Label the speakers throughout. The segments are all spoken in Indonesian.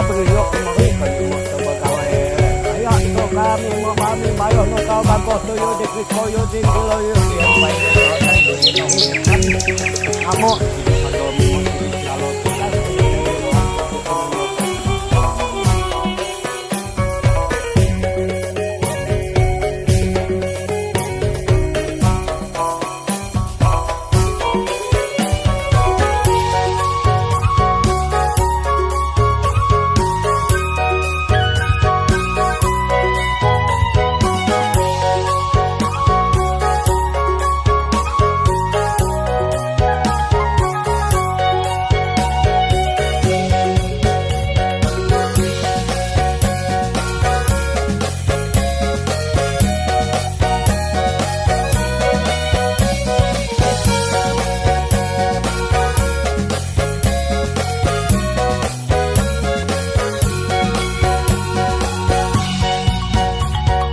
Speaker 1: beliau kemarin kan cuma coba kawan. Ayo itu kami mau kami bayo no kau bagus tu yo di koyo di kilo yo di apa ini. Kamu kalau mau kalau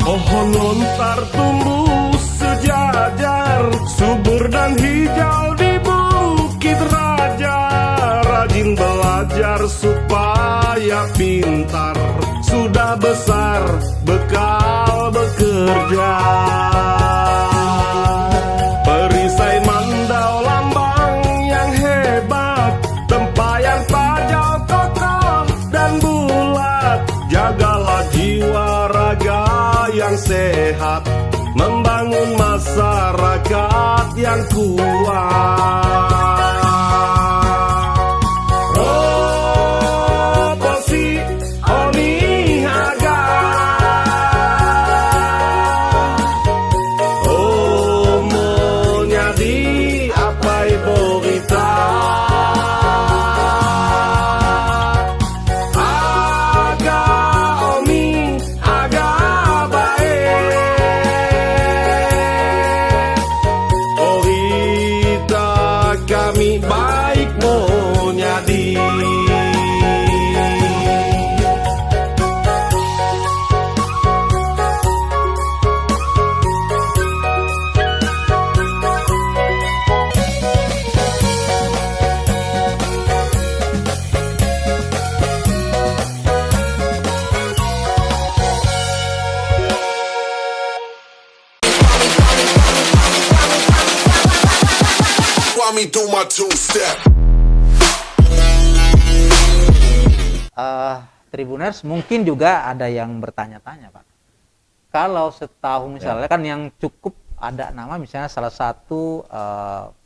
Speaker 2: Pohon lontar tumbuh sejajar, subur dan hijau di Bukit Raja. Rajin belajar supaya pintar, sudah besar bekal bekerja. Perisai mandau lambang yang hebat, tempayan pajau kokoh dan bulat. Jagalah jiwa raga yang sehat, membangun masyarakat yang kuat. Robosi Oni Haga, omonya di apai borita. Baik mau nyadi.
Speaker 3: Me do my two-step.
Speaker 4: Tribuners, mungkin juga ada yang bertanya-tanya, Pak. Kalau setahu misalnya kan yang cukup ada nama misalnya salah satu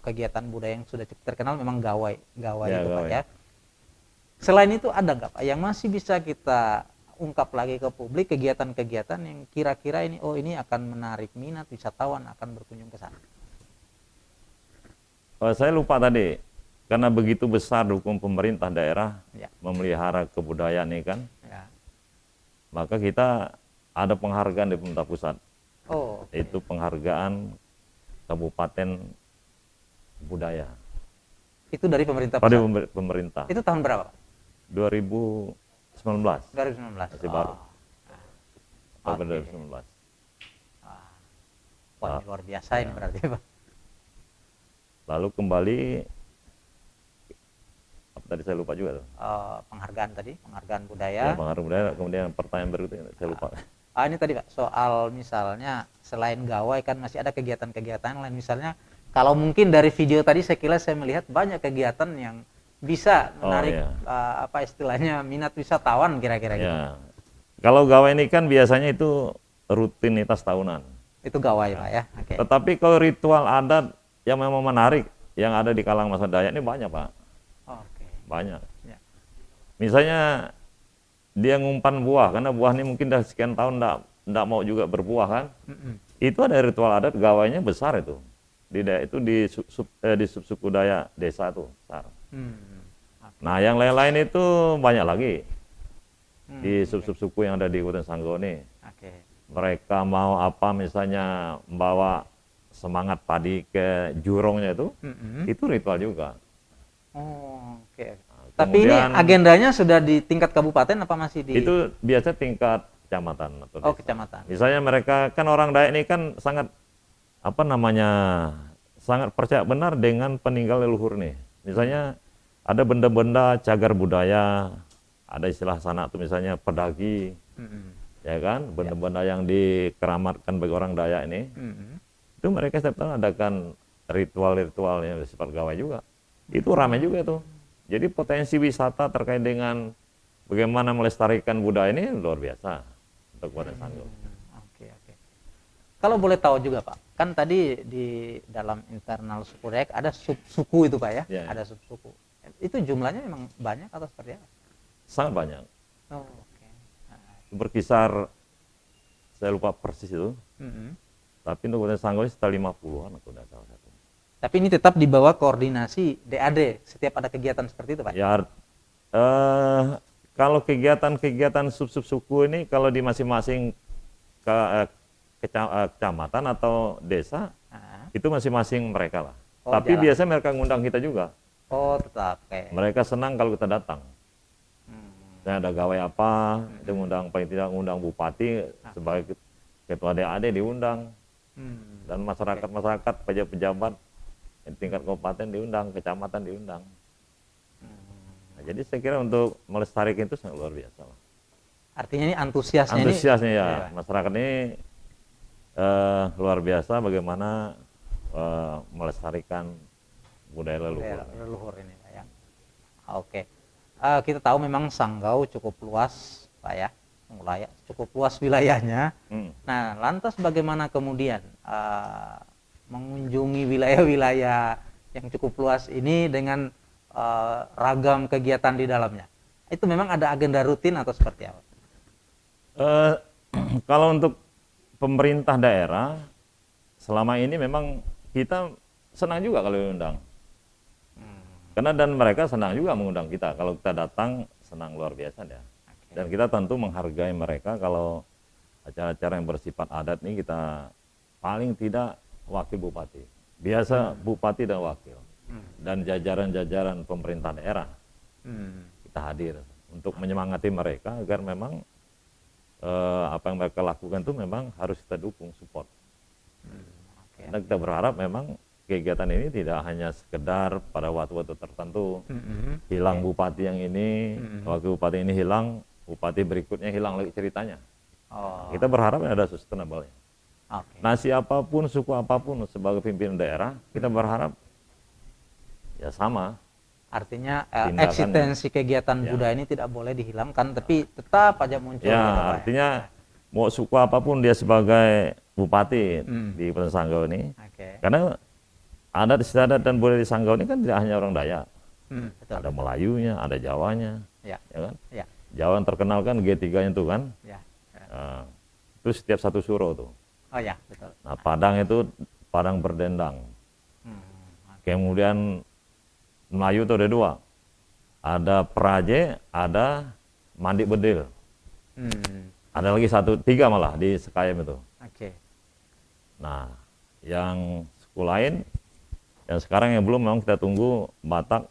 Speaker 4: kegiatan budaya yang sudah cukup terkenal memang gawai
Speaker 5: Ya,
Speaker 4: itu, Pak,
Speaker 5: gawai.
Speaker 4: ya. Selain itu ada nggak, Pak, yang masih bisa kita ungkap lagi ke publik kegiatan-kegiatan yang kira-kira ini ini akan menarik minat wisatawan akan berkunjung ke sana?
Speaker 5: Saya lupa tadi, karena begitu besar dukung pemerintah daerah
Speaker 4: Ya.
Speaker 5: memelihara kebudayaan ini kan,
Speaker 4: Ya.
Speaker 5: maka kita ada penghargaan di pemerintah pusat.
Speaker 4: Oh, oke.
Speaker 5: Itu penghargaan Kabupaten Budaya.
Speaker 4: Itu dari pemerintah
Speaker 5: Pada
Speaker 4: pusat.
Speaker 5: pemerintah.
Speaker 4: Itu tahun berapa, Pak?
Speaker 5: 2019.
Speaker 4: 2019.
Speaker 5: Masih baru.
Speaker 4: Oke.
Speaker 5: 2019.
Speaker 4: Wah, luar biasa ini berarti, Pak.
Speaker 5: Lalu kembali, apa tadi saya lupa juga tuh.
Speaker 4: Penghargaan tadi, penghargaan
Speaker 5: Ya,
Speaker 4: budaya.
Speaker 5: penghargaan budaya, kemudian pertanyaan berikutnya saya lupa.
Speaker 4: Ini tadi, Pak, soal misalnya selain gawai kan masih ada kegiatan-kegiatan lain, misalnya kalau mungkin dari video tadi saya melihat banyak kegiatan yang bisa menarik
Speaker 5: iya.
Speaker 4: apa istilahnya minat wisatawan kira-kira gitu.
Speaker 5: Ya. Kalau gawai ini kan biasanya itu rutinitas tahunan.
Speaker 4: Itu gawai, Pak, ya. Oke.
Speaker 5: Tetapi kalau ritual adat yang memang menarik yang ada di kalangan masyarakat Dayak ini banyak, Pak.
Speaker 4: Oke.
Speaker 5: Banyak.
Speaker 4: Ya.
Speaker 5: Misalnya dia ngumpan buah, karena buah ini mungkin dah sekian tahun ndak mau juga berbuah kan. Itu ada ritual adat, gawainya besar itu. Di Dayak itu di suku Dayak desa tuh besar. Nah, yang lain-lain itu banyak lagi. Di suku yang ada di Kabupaten Sanggau ini.
Speaker 4: Oke.
Speaker 5: Mereka mau apa misalnya membawa semangat padi ke jurongnya itu ritual juga.
Speaker 4: Oh, oke.
Speaker 5: Nah,
Speaker 4: Tapi ini
Speaker 5: kemudian
Speaker 4: agendanya sudah di tingkat kabupaten apa masih di?
Speaker 5: itu biasa tingkat kecamatan atau desa.
Speaker 4: Kecamatan.
Speaker 5: Misalnya mereka kan orang Dayak ini kan sangat sangat percaya benar dengan peninggal leluhur nih. Misalnya ada benda-benda cagar budaya ada istilah sana tuh misalnya pedagi,
Speaker 4: Mm-mm.
Speaker 5: ya kan, benda-benda yang dikeramatkan bagi orang Dayak ini,
Speaker 4: Mm-mm.
Speaker 5: itu mereka setiap tahun adakan ritual-ritualnya bersifat gawai juga. Itu ramai juga tuh. Jadi potensi wisata terkait dengan bagaimana melestarikan budaya ini luar biasa untuk Kabupaten Sanggau.
Speaker 4: Oke, oke. Kalau boleh tahu juga Pak, kan tadi di dalam internal suku Dayak ada sub-suku itu Pak ya?
Speaker 5: Ya.
Speaker 4: Ada sub-suku. Itu jumlahnya memang banyak atau seperti apa?
Speaker 5: Sangat banyak.
Speaker 4: Oh, oke.
Speaker 5: Berkisar, saya lupa persis itu,
Speaker 4: Mm-mm.
Speaker 5: tapi untuk Kabupaten Sanggau sekitar 50-an aku udah salah satu.
Speaker 4: Tapi ini tetap di bawah koordinasi DAD setiap ada kegiatan seperti itu Pak?
Speaker 5: Ya, kalau kegiatan sub-sub suku ini kalau di masing-masing kecamatan atau desa,
Speaker 4: Ah.
Speaker 5: itu masing-masing mereka lah.
Speaker 4: Oh,
Speaker 5: Tapi
Speaker 4: jalan.
Speaker 5: biasanya mereka ngundang kita juga.
Speaker 4: Oh, tetap. Oke.
Speaker 5: Mereka senang kalau kita datang. Misalnya ada gawai apa, itu ngundang, paling tidak ngundang bupati sebagai ketua DAD diundang.
Speaker 4: Hmm.
Speaker 5: Dan masyarakat-masyarakat, pejabat-pejabat di tingkat kabupaten diundang, kecamatan diundang. Nah, jadi saya kira untuk melestarikan itu sangat luar biasa lah.
Speaker 4: Artinya ini antusiasnya
Speaker 5: Antusiasnya ya,
Speaker 4: Iya.
Speaker 5: masyarakat ini luar biasa bagaimana melestarikan budaya leluhur.
Speaker 4: leluhur ini Pak ya. Oke. Kita tahu memang Sanggau cukup luas Pak ya, wilayah cukup luas wilayahnya.
Speaker 5: Hmm.
Speaker 4: Nah, lantas bagaimana kemudian mengunjungi wilayah-wilayah yang cukup luas ini dengan ragam kegiatan di dalamnya? Itu memang ada agenda rutin atau seperti apa?
Speaker 5: Kalau untuk pemerintah daerah selama ini memang kita senang juga kalau diundang. Karena dan mereka senang juga mengundang kita. Kalau kita datang senang luar biasa ya. Dan kita tentu menghargai mereka kalau acara-acara yang bersifat adat ini kita paling tidak wakil bupati. Biasa bupati dan wakil. Dan jajaran-jajaran pemerintah daerah. Kita hadir untuk menyemangati mereka agar memang apa yang mereka lakukan itu memang harus kita dukung, support. Karena kita berharap memang kegiatan ini tidak hanya sekedar pada waktu-waktu tertentu hilang bupati yang ini, wakil bupati ini hilang, bupati berikutnya hilang lagi ceritanya.
Speaker 4: Oh,
Speaker 5: Kita berharap ada sustainable-nya.
Speaker 4: oke.
Speaker 5: Nah, siapapun, suku apapun sebagai pimpinan daerah, kita berharap ya sama.
Speaker 4: Artinya
Speaker 5: Tindakannya.
Speaker 4: eksistensi kegiatan
Speaker 5: Ya.
Speaker 4: budaya ini tidak boleh dihilangkan, tapi tetap aja muncul. gitu, Pak.
Speaker 5: Ya, artinya mau suku apapun dia sebagai bupati di Kabupaten Sanggau ini,
Speaker 4: Oke.
Speaker 5: karena adat istiadat dan budaya di Sanggau ini kan tidak hanya orang Dayak,
Speaker 4: Betul.
Speaker 5: ada Melayunya, ada Jawanya,
Speaker 4: Ya.
Speaker 5: ya kan?
Speaker 4: Ya.
Speaker 5: Jawa yang terkenal kan G3-nya itu kan,
Speaker 4: Ya.
Speaker 5: Nah, itu setiap satu suro tuh.
Speaker 4: Oh ya, betul.
Speaker 5: Nah, Padang itu Padang berdendang. Kemudian Melayu itu ada dua, ada Praje, ada Mandi Bedil. Ada lagi tiga malah di Sekayam itu.
Speaker 4: Oke.
Speaker 5: Nah, yang suku lain, yang sekarang yang belum memang kita tunggu Batak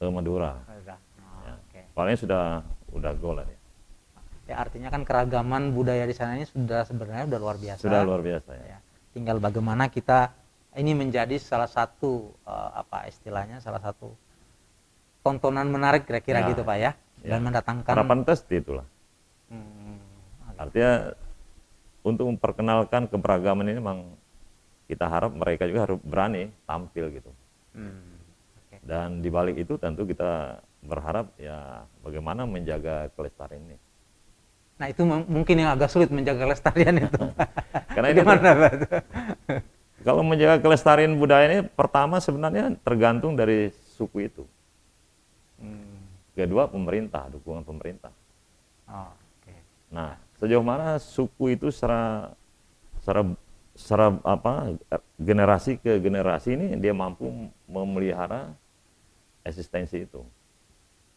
Speaker 5: ke Madura.
Speaker 4: Udah. Oh, oke.
Speaker 5: Soalnya udah goal ya.
Speaker 4: Ya, artinya kan keragaman budaya di sana ini sebenarnya udah luar biasa.
Speaker 5: Sudah luar biasa ya.
Speaker 4: Ya. Tinggal bagaimana kita ini menjadi salah satu apa istilahnya, salah satu tontonan menarik kira-kira
Speaker 5: Ya.
Speaker 4: gitu Pak ya, dan mendatangkan.
Speaker 5: Harapan tes itulah.
Speaker 4: Oke.
Speaker 5: Artinya untuk memperkenalkan keberagaman ini memang kita harap mereka juga harus berani tampil gitu.
Speaker 4: Oke.
Speaker 5: Dan di balik itu tentu kita berharap ya bagaimana menjaga kelestarian ini.
Speaker 4: Nah itu mungkin yang agak sulit menjaga kelestarian itu.
Speaker 5: Karena ini
Speaker 4: Bagaimana Pak?
Speaker 5: kalau menjaga kelestarian budaya ini pertama sebenarnya tergantung dari suku itu. Kedua pemerintah, dukungan pemerintah.
Speaker 4: Oh, oke.
Speaker 5: Nah, sejauh mana suku itu secara generasi ke generasi ini dia mampu memelihara eksistensi itu.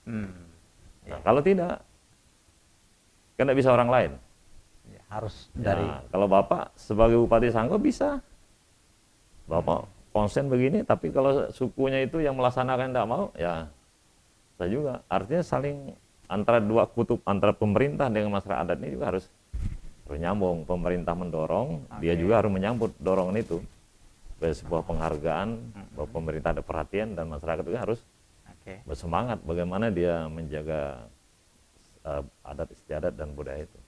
Speaker 5: Nah, kalau tidak, kan tidak bisa orang lain.
Speaker 4: Ya, harus
Speaker 5: Ya,
Speaker 4: dari
Speaker 5: kalau Bapak sebagai Bupati Sanggau bisa, Bapak konsen begini, tapi kalau sukunya itu yang melaksanakan tidak mau, ya saya juga. Artinya saling antara dua kutub, antara pemerintah dengan masyarakat adat ini juga harus nyambung. Pemerintah mendorong, dia juga harus menyambut dorongan itu. Sebagai sebuah penghargaan bahwa pemerintah ada perhatian dan masyarakat juga harus
Speaker 4: Oke.
Speaker 5: bersemangat bagaimana dia menjaga adat istiadat dan budaya itu.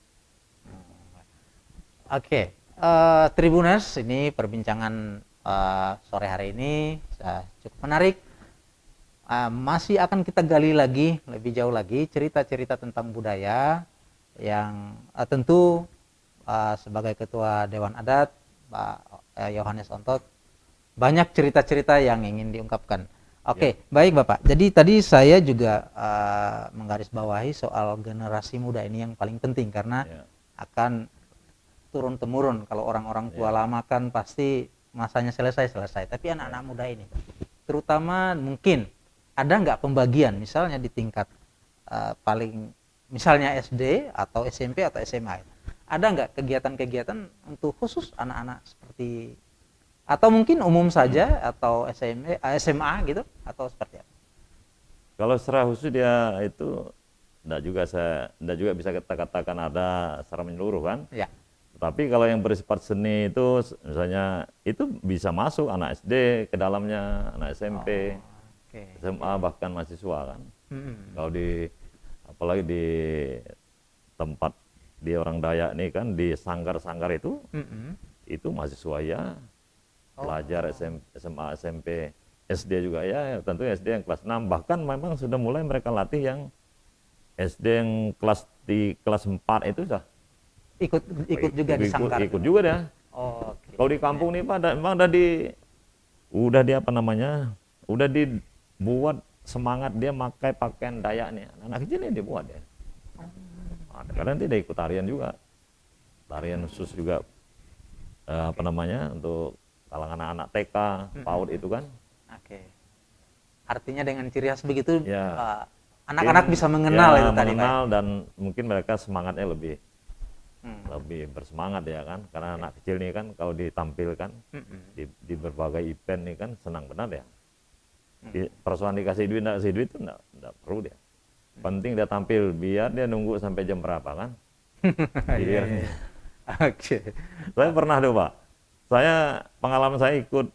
Speaker 4: Oke, Tribuners, ini perbincangan sore hari ini cukup menarik. Masih akan kita gali lagi lebih jauh lagi cerita-cerita tentang budaya yang tentu sebagai Ketua Dewan Adat Pak Yohanes Ontot banyak cerita-cerita yang ingin diungkapkan. Oke, baik Bapak. Jadi tadi saya juga menggarisbawahi soal generasi muda ini yang paling penting karena akan turun temurun. Kalau orang-orang tua lama kan pasti masanya selesai, tapi anak-anak muda ini terutama mungkin ada nggak pembagian misalnya di tingkat paling misalnya SD atau SMP atau SMA, ada nggak kegiatan-kegiatan untuk khusus anak-anak seperti atau mungkin umum saja atau SMA gitu atau seperti apa?
Speaker 5: Kalau secara khusus dia itu enggak juga bisa kita katakan ada secara menyeluruh kan.
Speaker 4: Ya.
Speaker 5: Tapi kalau yang bersifat seni itu misalnya itu bisa masuk anak SD ke dalamnya, anak SMP, SMA bahkan mahasiswa kan. Kalau apalagi di tempat di orang Dayak nih kan di sanggar-sanggar itu mahasiswa ya, pelajar SMA, SMP, SD juga ya, tentu SD yang kelas 6 bahkan memang sudah mulai mereka latih yang SD yang di kelas 4 itu sudah
Speaker 4: ikut juga di sanggar.
Speaker 5: Ikut juga dah. Kalau di kampung nih Pak, memang udah apa namanya, udah dibuat semangat dia pakai pakaian Dayak nih. Anak kecil ini dibuat ya. Kadang dia ikut tarian juga, tarian khusus juga apa namanya untuk kalangan anak-anak TK, PAUD itu kan.
Speaker 4: Artinya dengan ciri khas begitu
Speaker 5: ya,
Speaker 4: anak-anak bisa mengenal itu tadi Pak.
Speaker 5: Mengenal dan mungkin mereka semangatnya lebih bersemangat ya kan, karena anak kecil nih kan kalau ditampilkan di berbagai event nih kan senang benar ya. Persoalan dikasih duit nggak kasih duit itu nggak perlu dia. Penting dia tampil, biar dia nunggu sampai jam berapa kan. Gilirannya. Saya pernah tuh Pak, pengalaman saya ikut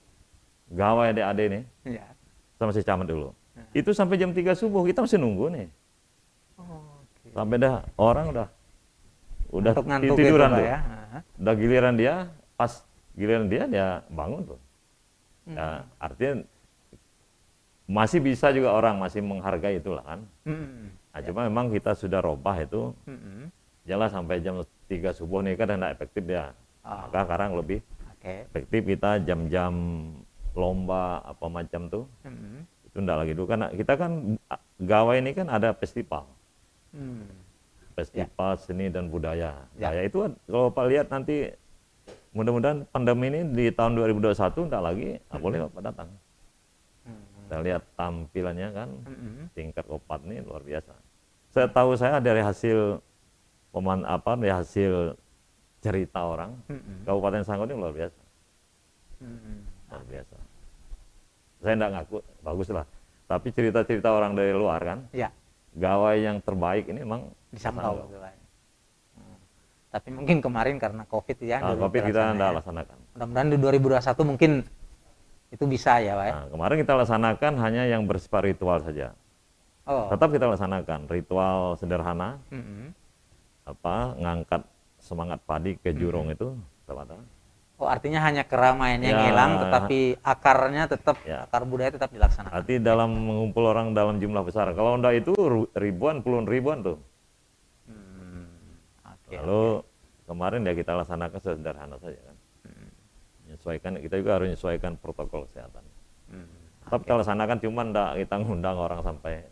Speaker 5: gawai adik-adik nih sama si camat dulu. Itu sampai jam 3 subuh kita masih nunggu nih. Sampai dah orang udah tiduran tuh. Udah giliran dia, pas giliran dia bangun tuh. Ya, artinya masih bisa juga orang masih menghargai itulah kan. Nah, cuma memang kita sudah robah itu. Jelas sampai jam 3 subuh nih kan tidak efektif ya. Maka sekarang lebih efektif kita jam-jam lomba apa macam tuh. Itu enggak lagi dulu karena kita kan gawai ini kan ada festival. Festival seni dan budaya. Ya itu kalau Pak lihat nanti mudah-mudahan pandemi ini di tahun 2021 enggak lagi boleh Bapak datang. Kita lihat tampilannya kan tingkat opat ini luar biasa. Setahu saya dari hasil dari hasil cerita orang Kabupaten Sanggau ini luar biasa. Luar biasa. Saya enggak ngaku bagus lah. Tapi cerita-cerita orang dari luar kan. Gawai yang terbaik ini memang
Speaker 4: di Sanggau. Tapi mungkin kemarin karena COVID ya.
Speaker 5: COVID kita tidak laksanakan.
Speaker 4: Mudah-mudahan di 2021 mungkin itu bisa ya Pak.
Speaker 5: Nah, kemarin kita laksanakan hanya yang bersifat ritual saja. Tetap kita laksanakan ritual sederhana. Ngangkat semangat padi ke jurong itu.
Speaker 4: Artinya hanya keramaian yang hilang, tetapi akarnya tetap, akar budaya tetap dilaksanakan.
Speaker 5: Arti dalam mengumpul orang dalam jumlah besar. Kalau enggak itu ribuan, puluhan ribuan tuh. Lalu kemarin ya kita laksanakan sederhana saja kan. Menyesuaikan, kita juga harus menyesuaikan protokol kesehatan. Tapi kita laksanakan cuma enggak kita ngundang orang sampai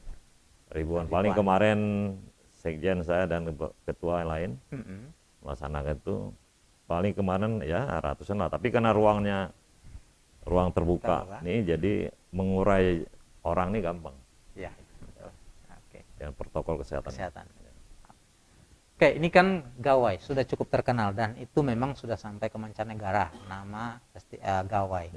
Speaker 5: ribuan. Paling kemarin sekjen saya dan ketua yang lain melaksanakan itu paling kemarin ya ratusan lah, tapi karena ruang terbuka nih jadi mengurai orang nih gampang. Dan protokol kesehatan.
Speaker 4: Oke, ini kan gawai sudah cukup terkenal dan itu memang sudah sampai ke mancanegara nama gawai.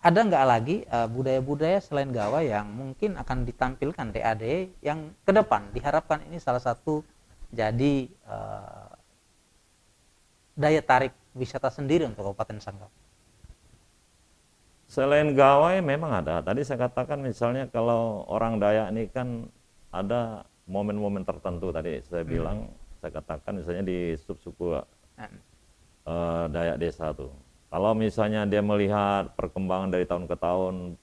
Speaker 4: Ada nggak lagi budaya-budaya selain gawai yang mungkin akan ditampilkan DAD yang ke depan diharapkan ini salah satu jadi daya tarik wisata sendiri untuk Kabupaten Sanggau?
Speaker 5: Selain gawai memang ada. Tadi saya katakan misalnya kalau orang Dayak ini kan ada momen-momen tertentu tadi saya bilang, saya katakan misalnya di subsuku Dayak desa tuh. Kalau misalnya dia melihat perkembangan dari tahun ke tahun,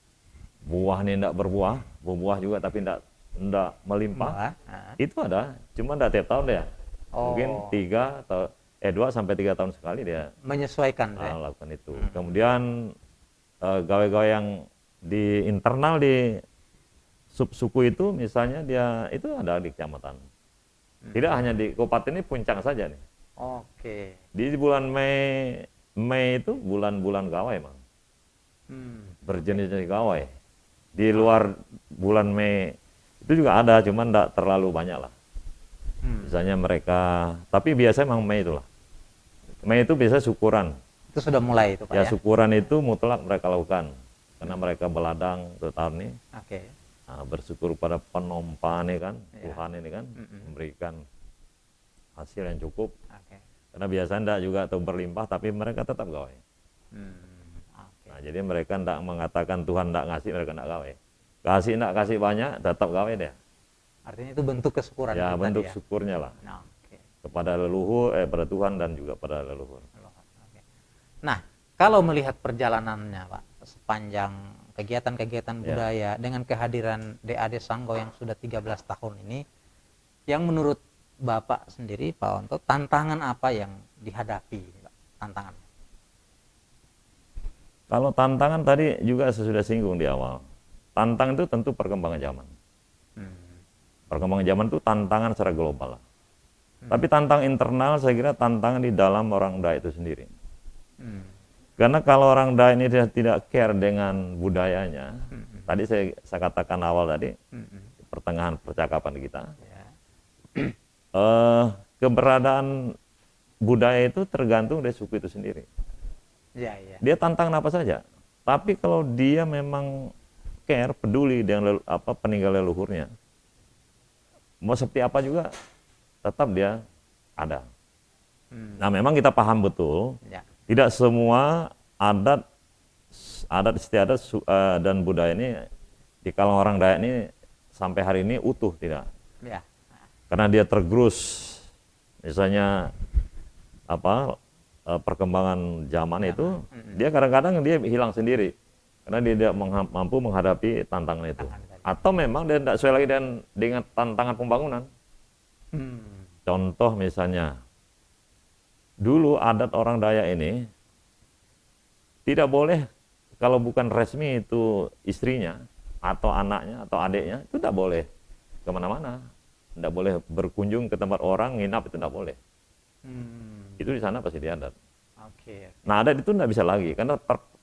Speaker 5: buah ini tidak berbuah juga tapi tidak melimpah, itu ada. Cuma tidak tiap tahun dia. Mungkin 2 sampai 3 tahun sekali dia
Speaker 4: menyesuaikan
Speaker 5: lakukan itu. Kemudian gawe-gawe yang di internal di subsuku itu misalnya dia itu ada di kecamatan. Tidak hanya di kabupaten ini Puncak saja nih.
Speaker 4: Oke.
Speaker 5: Di bulan Mei itu bulan-bulan gawai emang. Berjenis-jenis gawai. Di luar bulan Mei itu juga ada, cuman tidak terlalu banyak lah. Misalnya mereka, tapi biasanya memang Mei itulah. Mei itu biasa syukuran.
Speaker 4: Itu sudah mulai itu Pak ya?
Speaker 5: Syukuran itu mutlak mereka lakukan. Karena mereka beladang tahun ini.
Speaker 4: Oke.
Speaker 5: Nah, bersyukur pada penompa ini kan, Tuhan ini kan, memberikan hasil yang cukup.
Speaker 4: Oke.
Speaker 5: Karena biasanya tidak juga atau berlimpah, tapi mereka tetap gawai.
Speaker 4: Oke.
Speaker 5: Nah, jadi mereka tidak mengatakan Tuhan tidak ngasih, mereka tidak gawai. Kasih tidak kasih banyak, tetap gawai deh.
Speaker 4: Artinya itu bentuk kesyukuran
Speaker 5: Ya,
Speaker 4: kita
Speaker 5: bentuk
Speaker 4: ya?
Speaker 5: syukurnya lah.
Speaker 4: Nah, oke.
Speaker 5: Kepada leluhur, pada Tuhan dan juga pada leluhur.
Speaker 4: Oke. Nah, kalau melihat perjalanannya Pak, sepanjang kegiatan-kegiatan budaya dengan kehadiran DAD Sanggo yang sudah 13 tahun ini, yang menurut Bapak sendiri Pak Onto, tantangan apa yang dihadapi Pak? Tantangan?
Speaker 5: Kalau tantangan tadi juga saya sudah singgung di awal. Tantangan itu tentu perkembangan zaman. Perkembangan zaman itu tantangan secara global lah. Tapi tantangan internal saya kira tantangan di dalam orang Dayak itu sendiri. Karena kalau orang Dayak ini tidak care dengan budayanya, tadi saya katakan awal tadi, pertengahan percakapan kita, keberadaan budaya itu tergantung dari suku itu sendiri. Dia tantangan apa saja. Tapi kalau dia memang care, peduli dengan peninggalan leluhurnya, mau seperti apa juga, tetap dia ada. Nah, memang kita paham betul, tidak semua adat istiadat dan budaya ini di kalangan orang Dayak ini sampai hari ini utuh, tidak. Karena dia tergerus, misalnya perkembangan zaman itu, dia kadang-kadang dia hilang sendiri karena dia tidak mampu menghadapi tantangan itu. Atau memang dia tidak sesuai lagi dengan tantangan pembangunan. Contoh misalnya, dulu adat orang Dayak ini tidak boleh, kalau bukan resmi itu istrinya atau anaknya atau adiknya, itu tidak boleh kemana-mana, tidak boleh berkunjung ke tempat orang, nginap itu tidak boleh. Itu di sana pasti diadat. Nah, adat itu tidak bisa lagi karena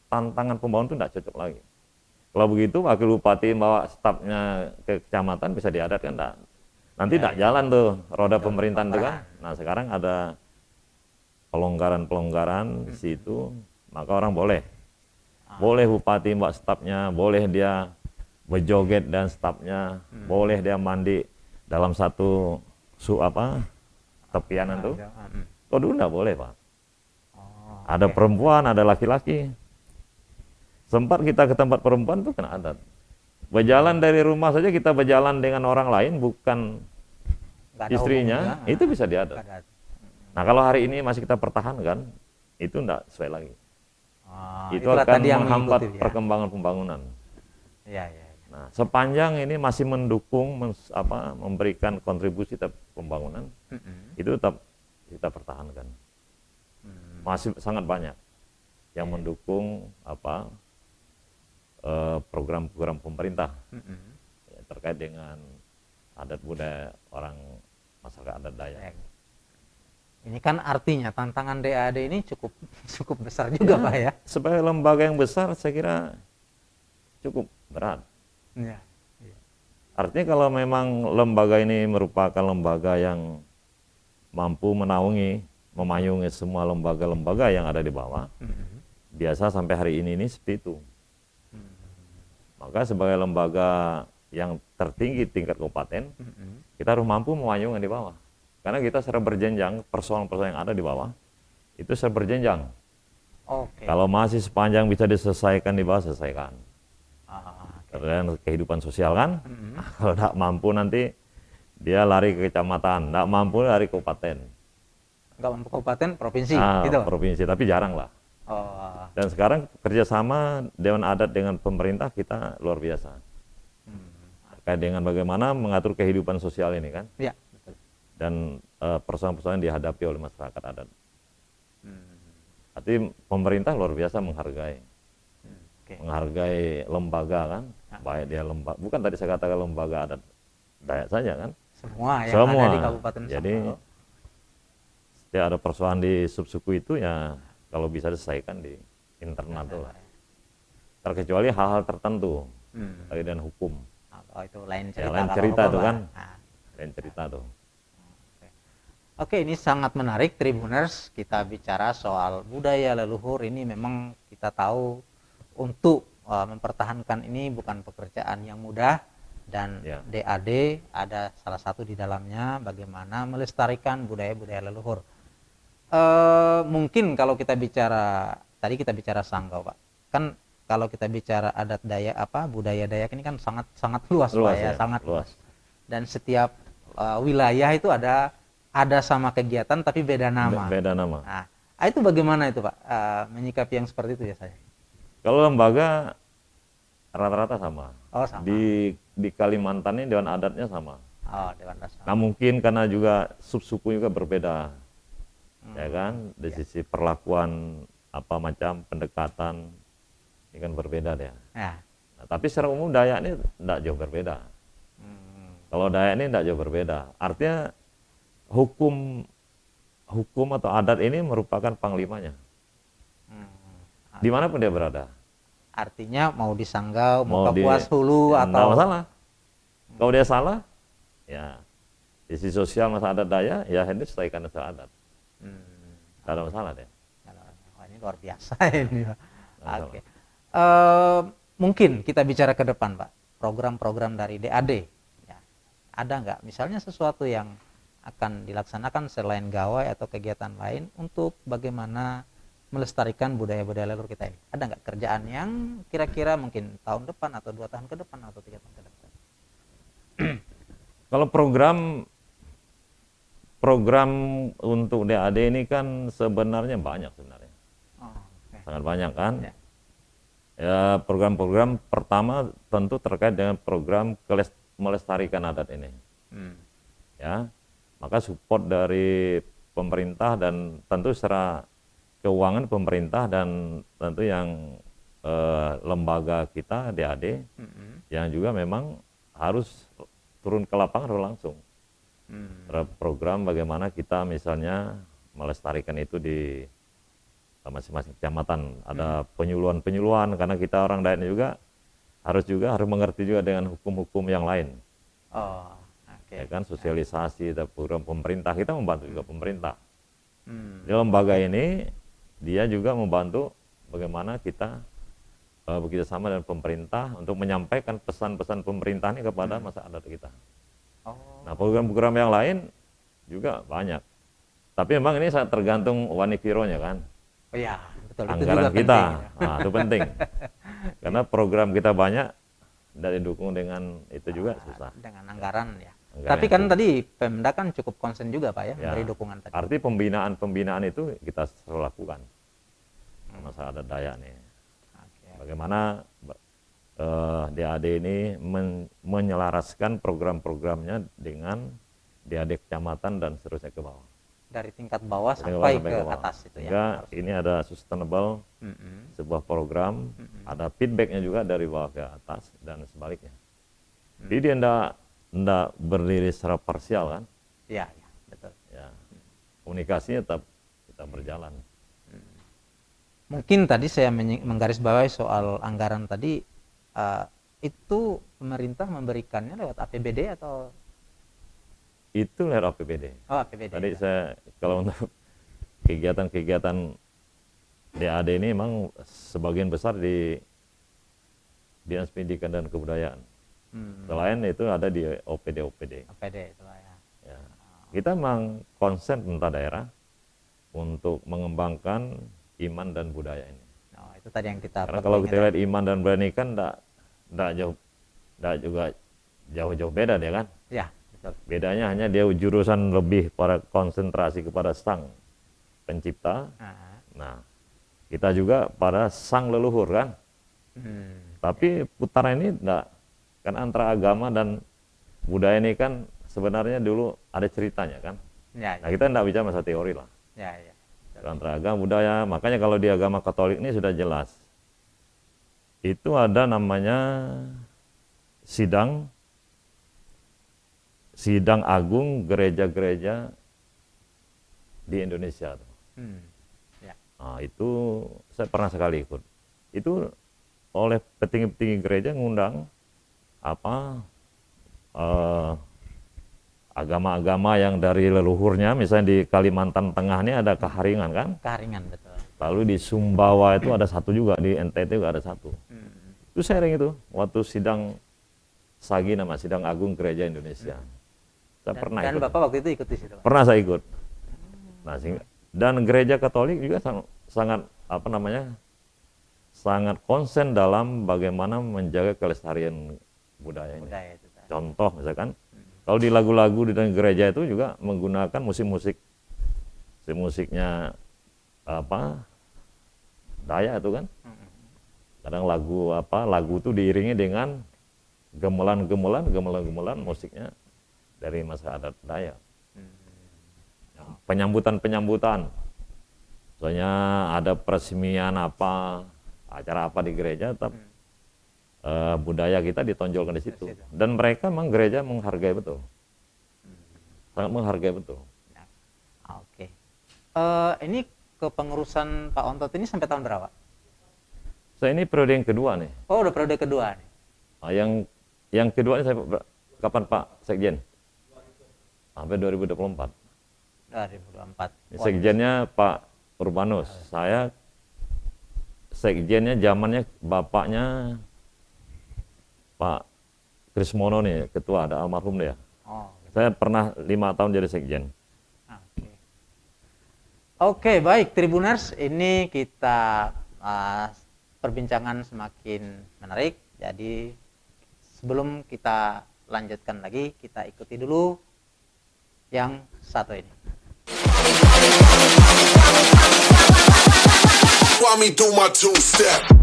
Speaker 5: tantangan pembangunan itu tidak cocok lagi. Kalau begitu wakil bupati bawa stafnya ke kecamatan bisa diadatkan, enggak. Nanti tidak jalan tuh roda pemerintahan itu kan. Nah, sekarang ada pelonggaran di situ, maka orang boleh bupati bawa stafnya, boleh dia berjoget dan stafnya, boleh dia mandi dalam satu tepianan tuh. Kok dulu enggak boleh, Pak. Ada perempuan, ada laki-laki. Sempat kita ke tempat perempuan tuh kena adat. Berjalan dari rumah saja kita berjalan dengan orang lain, bukan istrinya, itu bisa diadat. Nah, kalau hari ini masih kita pertahankan, itu enggak sesuai lagi. Itu akan menghambat perkembangan pembangunan. Nah, sepanjang ini masih mendukung, memberikan kontribusi terhadap pembangunan, itu tetap kita pertahankan. Masih sangat banyak yang mendukung program-program pemerintah terkait dengan adat budaya orang masyarakat adat Dayak.
Speaker 4: Ini kan artinya tantangan DAD ini cukup besar juga Pak ya.
Speaker 5: Sebagai lembaga yang besar saya kira cukup berat. Artinya kalau memang lembaga ini merupakan lembaga yang mampu memayungi semua lembaga-lembaga yang ada di bawah, biasa sampai hari ini seperti itu. Maka sebagai lembaga yang tertinggi tingkat kabupaten, kita harus mampu memayungi di bawah. Karena kita secara berjenjang, persoalan-persoalan yang ada di bawah, itu secara berjenjang.
Speaker 4: Oke.
Speaker 5: Kalau masih sepanjang bisa diselesaikan di bawah, selesaikan.
Speaker 4: Oke.
Speaker 5: Karena kehidupan sosial kan. Kalau tidak mampu nanti dia lari ke kecamatan, tidak mampu lari ke kabupaten.
Speaker 4: Nggak mampu kabupaten, provinsi,
Speaker 5: Ah,
Speaker 4: gitu.
Speaker 5: provinsi, tapi jarang lah.
Speaker 4: Oh.
Speaker 5: Dan sekarang kerjasama Dewan Adat dengan pemerintah kita luar biasa. Terkait dengan bagaimana mengatur kehidupan sosial ini kan.
Speaker 4: Ya, betul.
Speaker 5: Dan persoalan-persoalan yang dihadapi oleh masyarakat adat. Artinya pemerintah luar biasa menghargai.
Speaker 4: Oke.
Speaker 5: Menghargai lembaga kan. Baik dia lembaga, bukan tadi saya katakan lembaga adat Dayak saja kan.
Speaker 4: Semua yang
Speaker 5: Semua.
Speaker 4: ada di Kabupaten
Speaker 5: Jadi
Speaker 4: Sanggau.
Speaker 5: setiap ada persoalan di subsuku itu ya kalau bisa diselesaikan di internal itu lah. Terkecuali hal-hal tertentu terkait dengan hukum.
Speaker 4: Oh, itu lain
Speaker 5: Ya,
Speaker 4: cerita.
Speaker 5: lain
Speaker 4: kalau
Speaker 5: cerita
Speaker 4: hukum
Speaker 5: tuh
Speaker 4: lah.
Speaker 5: kan.
Speaker 4: Nah.
Speaker 5: Lain cerita tuh.
Speaker 4: Oke, ini sangat menarik Tribuners. Kita bicara soal budaya leluhur. Ini memang kita tahu untuk mempertahankan ini bukan pekerjaan yang mudah, dan
Speaker 5: Ya.
Speaker 4: DAD ada salah satu di dalamnya bagaimana melestarikan budaya-budaya leluhur. Mungkin kalau kita bicara, tadi kita bicara Sanggau, Pak. Kan kalau kita bicara adat Dayak budaya Dayak ini kan sangat sangat luas, Pak, ya, sangat luas. Dan setiap wilayah itu ada sama kegiatan tapi beda nama.
Speaker 5: Beda nama.
Speaker 4: Nah, itu bagaimana itu, Pak? Menyikapi yang seperti itu ya saya.
Speaker 5: Kalau lembaga rata-rata sama.
Speaker 4: Oh, sama.
Speaker 5: Di Kalimantan ini Dewan Adatnya sama.
Speaker 4: Oh, Dewan Dasar.
Speaker 5: Nah mungkin karena juga subsuku juga berbeda, ya kan, dari sisi perlakuan apa macam pendekatan ini kan berbeda ya.
Speaker 4: Ya.
Speaker 5: Nah, tapi secara umum Dayak ini tidak jauh berbeda. Kalau Dayak ini tidak jauh berbeda. Artinya hukum atau adat ini merupakan panglimanya. Dimanapun dia berada.
Speaker 4: Artinya mau di Sanggau, mau
Speaker 5: Mau di-
Speaker 4: Kapuas Hulu
Speaker 5: ya,
Speaker 4: atau
Speaker 5: nggak masalah. Kalau dia salah, ya sisi sosial masa adat Dayak, ya ini selesaikan masalah adat. Tidak ada masalah deh.
Speaker 4: Wah, ini luar biasa ini, Pak.
Speaker 5: Masalah.
Speaker 4: Oke. Mungkin kita bicara ke depan, Pak. Program-program dari DAD. Ya. Ada nggak misalnya sesuatu yang akan dilaksanakan selain gawai atau kegiatan lain untuk bagaimana melestarikan budaya-budaya leluhur kita ini? Ada nggak kerjaan yang kira-kira mungkin tahun depan atau 2 tahun ke depan atau 3 tahun ke depan?
Speaker 5: Kalau program untuk DAD ini kan sebenarnya banyak sebenarnya.
Speaker 4: Oh, oke.
Speaker 5: Sangat banyak kan?
Speaker 4: Ya.
Speaker 5: Ya, program-program pertama tentu terkait dengan program melestarikan adat ini. Ya. Maka support dari pemerintah dan tentu secara keuangan pemerintah dan tentu yang lembaga kita DAD yang juga memang harus turun ke lapangan langsung. Terhadap program bagaimana kita misalnya melestarikan itu di masing-masing kecamatan. Ada penyuluhan-penyuluhan karena kita orang Dayak juga harus mengerti juga dengan hukum-hukum yang lain.
Speaker 4: Oh, oke.
Speaker 5: Ya kan, sosialisasi dan program pemerintah, kita membantu juga pemerintah. Di lembaga ini dia juga membantu bagaimana kita bekerjasama dengan pemerintah untuk menyampaikan pesan-pesan pemerintah ini kepada masyarakat adat kita.
Speaker 4: Oh,
Speaker 5: Nah, program-program yang lain juga banyak. Tapi memang ini sangat tergantung wanikironya kan,
Speaker 4: oh ya, betul. Itu
Speaker 5: anggaran
Speaker 4: juga
Speaker 5: kita.
Speaker 4: penting, ya.
Speaker 5: Nah, itu penting. Karena program kita banyak dan didukung dengan itu juga susah.
Speaker 4: Dengan anggaran ya.
Speaker 5: Anggaran
Speaker 4: Tapi kan
Speaker 5: itu.
Speaker 4: tadi Pemda kan cukup konsen juga, Pak, ya,
Speaker 5: Ya.
Speaker 4: memberi dukungan tadi.
Speaker 5: Arti pembinaan itu kita selalu lakukan. Masalah adat Dayak nih.
Speaker 4: Oke.
Speaker 5: Bagaimana DAD ini menyelaraskan program-programnya dengan DAD kecamatan dan seterusnya ke bawah.
Speaker 4: Dari tingkat bawah
Speaker 5: Dari
Speaker 4: sampai
Speaker 5: bawah
Speaker 4: ke
Speaker 5: bawah.
Speaker 4: atas itu ya.
Speaker 5: Sehingga
Speaker 4: harus.
Speaker 5: ini ada sustainable sebuah program, ada feedbacknya juga dari bawah ke atas dan sebaliknya. Jadi dia tidak berdiri secara parsial kan,
Speaker 4: Iya, ya, betul.
Speaker 5: ya komunikasinya tetap kita berjalan.
Speaker 4: Mungkin tadi saya menggarisbawahi soal anggaran tadi, itu pemerintah memberikannya lewat APBD atau
Speaker 5: Itu lewat APBD.
Speaker 4: APBD?
Speaker 5: Tadi saya kalau untuk kegiatan-kegiatan DAD ini memang sebagian besar di Dinas Pendidikan dan Kebudayaan. Selain itu ada di OPD.
Speaker 4: APD itu lah ya.
Speaker 5: Ya. Kita memang konsen pemerintah daerah untuk mengembangkan iman dan budaya ini.
Speaker 4: Oh, itu tadi yang kita
Speaker 5: Karena
Speaker 4: perlu
Speaker 5: kalau kita
Speaker 4: ingat.
Speaker 5: lihat iman dan budaya ini kan enggak juga jauh-jauh beda dia kan.
Speaker 4: Ya, betul.
Speaker 5: Bedanya hanya dia jurusan lebih pada konsentrasi kepada sang pencipta. Nah, kita juga pada sang leluhur kan. Tapi putaran ini enggak, kan antara agama dan budaya ini kan sebenarnya dulu ada ceritanya kan.
Speaker 4: Ya,
Speaker 5: Nah, kita enggak bicara masalah teori lah.
Speaker 4: ya, ya.
Speaker 5: Antara agama budaya, makanya kalau di agama Katolik ini sudah jelas. Itu ada namanya sidang agung gereja-gereja di Indonesia.
Speaker 4: Ya.
Speaker 5: Nah, itu saya pernah sekali ikut. Itu oleh petinggi-petinggi gereja ngundang agama-agama yang dari leluhurnya, misalnya di Kalimantan Tengah ini ada Kaharingan kan?
Speaker 4: Kaharingan, betul.
Speaker 5: Lalu di Sumbawa itu ada satu juga, di NTT juga ada satu. Itu sharing itu, waktu sidang SAGI, nama Sidang Agung Gereja Indonesia. Saya pernah
Speaker 4: Dan
Speaker 5: ikut.
Speaker 4: Bapak waktu itu ikut di situ, Pak?
Speaker 5: Pernah saya ikut. Nah, dan gereja Katolik juga sangat sangat konsen dalam bagaimana menjaga kelestarian budaya ini.
Speaker 4: Budaya itu, Pak.
Speaker 5: Contoh misalkan, kalau di lagu-lagu di dalam gereja itu juga menggunakan musiknya Dayak itu kan. Kadang lagu itu diiringi dengan gemelan musiknya dari masyarakat adat Dayak. Penyambutan. Misalnya ada peresmian acara apa di gereja, budaya kita ditonjolkan di situ. Dan mereka memang gereja menghargai betul. Sangat menghargai betul.
Speaker 4: Ya. Oke. Ini kepengurusan Pak Ontot ini sampai tahun berapa?
Speaker 5: Saya ini periode yang kedua nih.
Speaker 4: Oh, udah periode kedua nih.
Speaker 5: Nah, yang kedua ini saya kapan Pak Sekjen? Sampai 2024.
Speaker 4: 2024.
Speaker 5: Ini Sekjennya Pak Urbanus. Saya Sekjennya zamannya bapaknya Pak Krismono nih, ketua, ada almarhum dia.
Speaker 4: Oh,
Speaker 5: Saya pernah 5 tahun jadi sekjen.
Speaker 4: Oke, baik Tribuners, ini kita perbincangan semakin menarik. Jadi sebelum kita lanjutkan lagi, kita ikuti dulu yang satu ini.
Speaker 3: Why me do my two-step?